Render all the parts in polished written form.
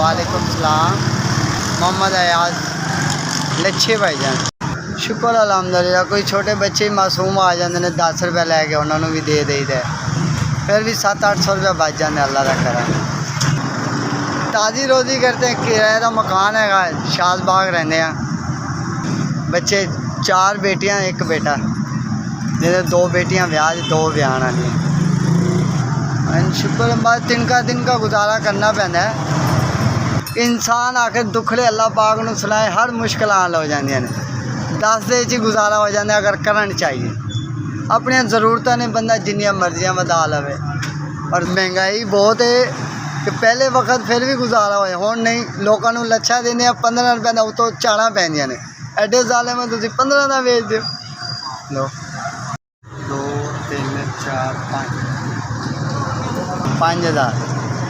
वालेकुम सलाम। मोहम्मद अयाज लच्छे भाईजान। शुक्र अलहमदुलिल्लाह। कोई छोटे बच्चे मासूम आ जाते हैं 10 रुपये लैके उन्होंने भी दे देईदा, फिर भी 700-800 रुपये बच जाते। अल्लाह का करम। ताज़ी रोज़ी करते हैं। किराए का मकान है, शादबाग रहने हैं। बच्चे 4 बेटियां 1 बेटा, जिसे 2 बेटियां ब्याह 2 ब्याह वाली। शुक्र बस दिन का गुजारा करना पैंदा है। इंसान आखिर दुखड़े अल्लाह पाक नूं सुनाए, हर मुश्किल हल हो जांदियां ने। 10 दे च गुजारा हो जाता अगर करन चाहिए। अपनी ज़रूरतां ने बंदा जिन्नियां मर्जियां वधा लवे। और महंगाई बहुत है कि पहले वक्त फिर भी गुजारा होए, हुण नहीं। लोगों को लच्छा देने 15 रुपये का उतो झाड़ा पैंदियां ने। एडे जालिम में तुसीं 15 का बेच दो। लो 2 3 4 5 हज़ार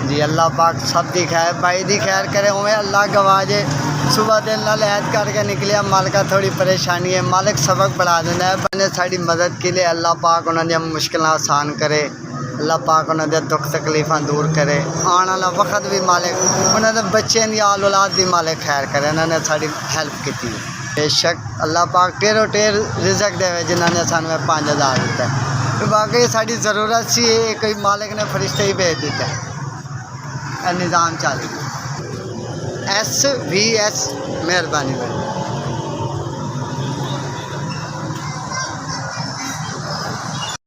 जी। अल्लाह पाक सब दी खैर, भाई दी खैर करे। उमें अल्लाह गवाजे। सुबह दिल नाल ऐद करके निकलिया, मालिका थोड़ी परेशानी है, मालिक सबक बढ़ा देता है। बंदे साड़ी मदद के लिए अल्लाह पाक उन्होंने मुश्किल आसान करे। अल्लाह पाक उन्होंने दुख तकलीफ़ा दूर करे। आने वाला वक्त भी मालिक उन्होंने बच्चों की आल औलाद की मालिक खैर करे। उन्होंने साड़ी हेल्प की। बेशक अल्लाह पाक टेरो टेर रिजक दे जिन्होंने सानू 5 हज़ार दिता है। तो बाकी साड़ी ज़रूरत सी, कोई मालिक ने फरिश्ते ही भेज दिता है। निज़ाम चल SVS मेहरबानी।